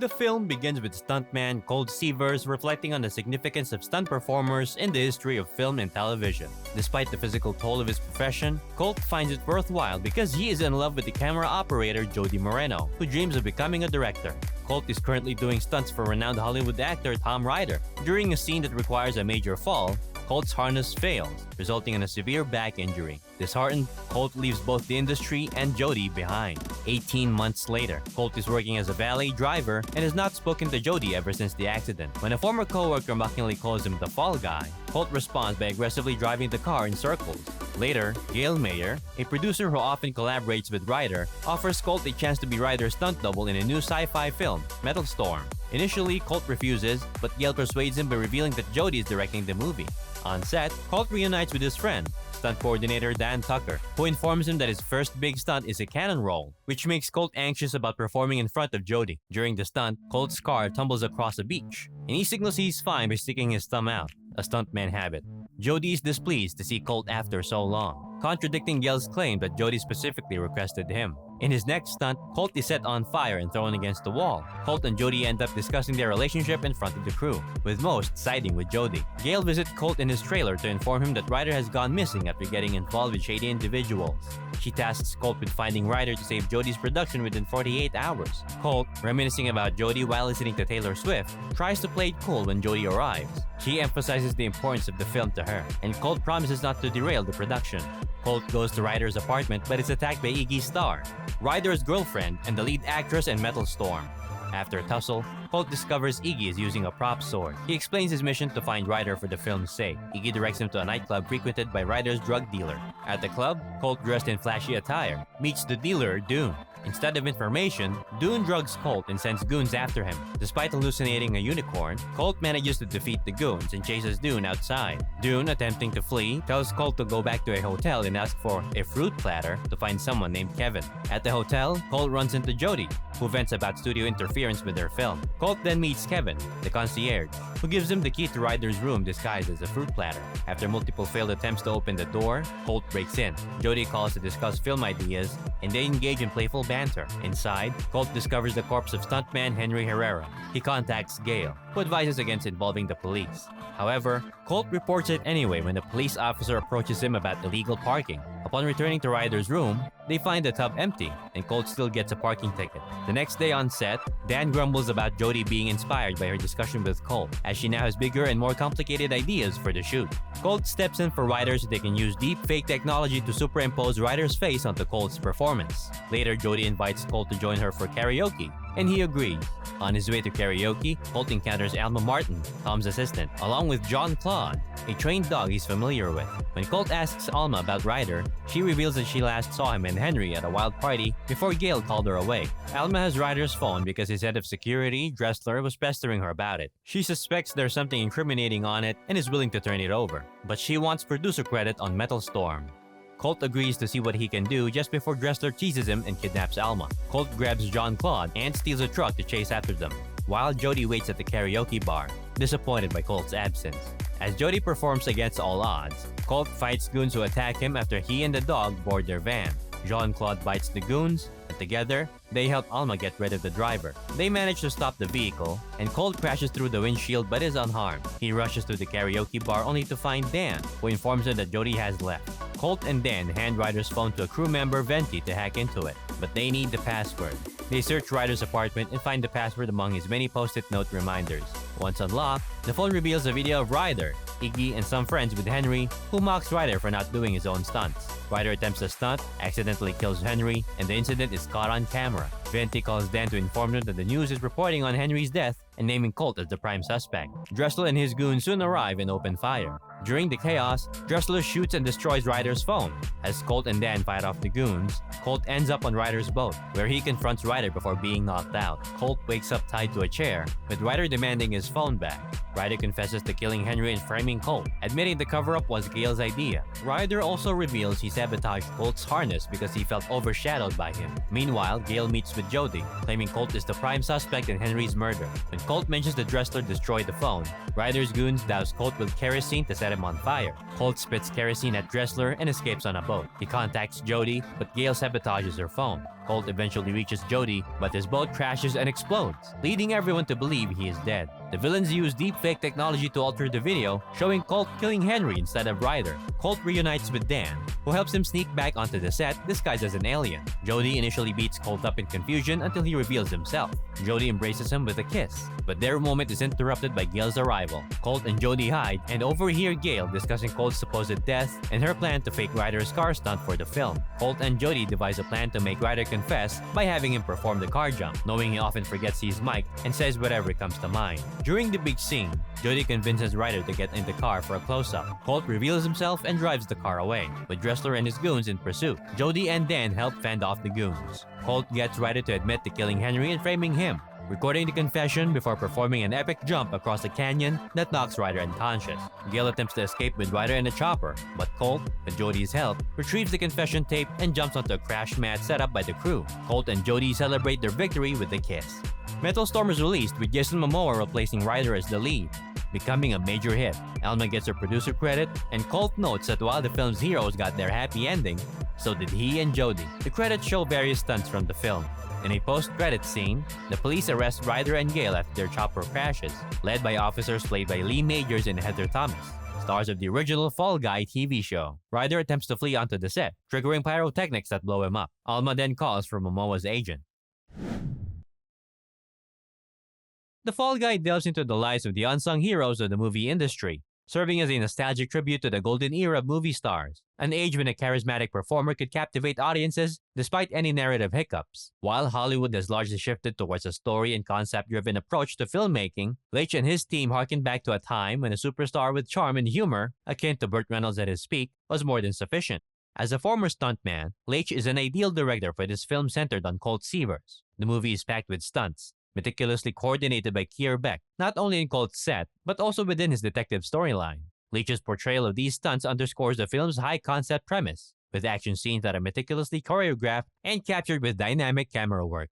The film begins with stuntman Colt Seavers reflecting on the significance of stunt performers in the history of film and television. Despite the physical toll of his profession, Colt finds it worthwhile because he is in love with the camera operator Jody Moreno, who dreams of becoming a director. Colt is currently doing stunts for renowned Hollywood actor Tom Ryder. During a scene that requires a major fall, Colt's harness fails, resulting in a severe back injury. Disheartened, Colt leaves both the industry and Jody behind. 18 months later, Colt is working as a valet driver and has not spoken to Jody ever since the accident. When a former coworker mockingly calls him the fall guy, Colt responds by aggressively driving the car in circles. Later, Gail Mayer, a producer who often collaborates with Ryder, offers Colt a chance to be Ryder's stunt double in a new sci-fi film, Metal Storm. Initially, Colt refuses, but Gail persuades him by revealing that Jody is directing the movie. On set, Colt reunites with his friend, stunt coordinator Dan Tucker, who informs him that his first big stunt is a cannon roll, which makes Colt anxious about performing in front of Jody. During the stunt, Colt's car tumbles across a beach, and he signals he's fine by sticking his thumb out, a stuntman habit. Jody is displeased to see Colt after so long, contradicting Gail's claim that Jody specifically requested him. In his next stunt, Colt is set on fire and thrown against the wall. Colt and Jody end up discussing their relationship in front of the crew, with most siding with Jody. Gail visits Colt in his trailer to inform him that Ryder has gone missing after getting involved with shady individuals. She tasks Colt with finding Ryder to save Jody's production within 48 hours. Colt, reminiscing about Jody while listening to Taylor Swift, tries to play it cool when Jody arrives. She emphasizes the importance of the film to her, and Colt promises not to derail the production. Colt goes to Ryder's apartment but is attacked by Iggy Starr, Ryder's girlfriend and the lead actress in Metal Storm. After a tussle, Colt discovers Iggy is using a prop sword. He explains his mission to find Ryder for the film's sake. Iggy directs him to a nightclub frequented by Ryder's drug dealer. At the club, Colt, dressed in flashy attire, meets the dealer, Dune. Instead of information, Dune drugs Colt and sends goons after him. Despite hallucinating a unicorn, Colt manages to defeat the goons and chases Dune outside. Dune, attempting to flee, tells Colt to go back to a hotel and ask for a fruit platter to find someone named Kevin. At the hotel, Colt runs into Jody, who vents about studio interference with their film. Colt then meets Kevin, the concierge, who gives him the key to Ryder's room disguised as a fruit platter. After multiple failed attempts to open the door, Colt breaks in. Jody calls to discuss film ideas, and they engage in playful banter. Inside, Colt discovers the corpse of stuntman Henry Herrera. He contacts Gail, who advises against involving the police. However, Colt reports it anyway when the police officer approaches him about illegal parking. Upon returning to Ryder's room, they find the tub empty, and Colt still gets a parking ticket. The next day on set, Dan grumbles about Jody being inspired by her discussion with Colt, as she now has bigger and more complicated ideas for the shoot. Colt steps in for Ryder so they can use deep fake technology to superimpose Ryder's face onto Colt's performance. Later, Jody invites Colt to join her for karaoke, and he agrees. On his way to karaoke, Colt encounters Alma Martin, Tom's assistant, along with John Claude, a trained dog he's familiar with. When Colt asks Alma about Ryder, she reveals that she last saw him and Henry at a wild party before Gail called her away. Alma has Ryder's phone because his head of security, Dressler, was pestering her about it. She suspects there's something incriminating on it and is willing to turn it over, but she wants producer credit on Metal Storm. Colt agrees to see what he can do just before Dressler teases him and kidnaps Alma. Colt grabs John Claude and steals a truck to chase after them, while Jody waits at the karaoke bar, disappointed by Colt's absence. As Jody performs against all odds, Colt fights goons who attack him after he and the dog board their van. Jean-Claude bites the goons, and together, they help Alma get rid of the driver. They manage to stop the vehicle, and Colt crashes through the windshield but is unharmed. He rushes to the karaoke bar only to find Dan, who informs him that Jody has left. Colt and Dan hand Ryder's phone to a crew member, Venti, to hack into it, but they need the password. They search Ryder's apartment and find the password among his many post-it note reminders. Once unlocked, the phone reveals a video of Ryder, Iggy, and some friends with Henry, who mocks Ryder for not doing his own stunts. Ryder attempts a stunt, accidentally kills Henry, and the incident is caught on camera. Venti calls Dan to inform them that the news is reporting on Henry's death and naming Colt as the prime suspect. Dressler and his goons soon arrive and open fire. During the chaos, Dressler shoots and destroys Ryder's phone. As Colt and Dan fight off the goons, Colt ends up on Ryder's boat, where he confronts Ryder before being knocked out. Colt wakes up tied to a chair, with Ryder demanding his phone back. Ryder confesses to killing Henry and framing Colt, admitting the cover-up was Gail's idea. Ryder also reveals he sabotaged Colt's harness because he felt overshadowed by him. Meanwhile, Gail meets with Jody, claiming Colt is the prime suspect in Henry's murder. When Colt mentions that Dressler destroyed the phone, Ryder's goons douse Colt with kerosene to set him on fire. Colt spits kerosene at Dressler and escapes on a boat. He contacts Jody, but Gail sabotages her phone. Colt eventually reaches Jody, but his boat crashes and explodes, leading everyone to believe he is dead. The villains use deepfake technology to alter the video, showing Colt killing Henry instead of Ryder. Colt reunites with Dan, who helps him sneak back onto the set disguised as an alien. Jody initially beats Colt up in confusion until he reveals himself. Jody embraces him with a kiss, but their moment is interrupted by Gail's arrival. Colt and Jody hide and overhear Gail discussing Colt's supposed death and her plan to fake Ryder's car stunt for the film. Colt and Jody devise a plan to make Ryder confess by having him perform the car jump, knowing he often forgets he's Mike and says whatever comes to mind. During the big scene, Jody convinces Ryder to get in the car for a close-up. Colt reveals himself and drives the car away, with Dressler and his goons in pursuit. Jody and Dan help fend off the goons. Colt gets Ryder to admit to killing Henry and framing him, recording the confession before performing an epic jump across a canyon that knocks Ryder unconscious. Gail attempts to escape with Ryder in a chopper, but Colt, with Jody's help, retrieves the confession tape and jumps onto a crash mat set up by the crew. Colt and Jody celebrate their victory with a kiss. Metal Storm is released with Jason Momoa replacing Ryder as the lead, becoming a major hit. Elma gets her producer credit, and Colt notes that while the film's heroes got their happy ending, so did he and Jody. The credits show various stunts from the film. In a post-credits scene, the police arrest Ryder and Gail after their chopper crashes, led by officers played by Lee Majors and Heather Thomas, stars of the original Fall Guy TV show. Ryder attempts to flee onto the set, triggering pyrotechnics that blow him up. Alma then calls for Momoa's agent. The Fall Guy delves into the lives of the unsung heroes of the movie industry, serving as a nostalgic tribute to the golden era of movie stars, an age when a charismatic performer could captivate audiences despite any narrative hiccups. While Hollywood has largely shifted towards a story and concept-driven approach to filmmaking, Leitch and his team harken back to a time when a superstar with charm and humor, akin to Burt Reynolds at his peak, was more than sufficient. As a former stuntman, Leitch is an ideal director for this film centered on Colt Seavers. The movie is packed with stunts, meticulously coordinated by Keir Beck, not only in Colt's set, but also within his detective storyline. Leitch's portrayal of these stunts underscores the film's high-concept premise, with action scenes that are meticulously choreographed and captured with dynamic camera work.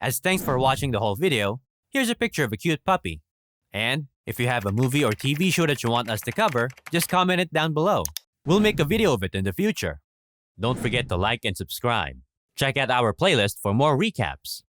As thanks for watching the whole video, here's a picture of a cute puppy. And if you have a movie or TV show that you want us to cover, just comment it down below. We'll make a video of it in the future. Don't forget to like and subscribe. Check out our playlist for more recaps.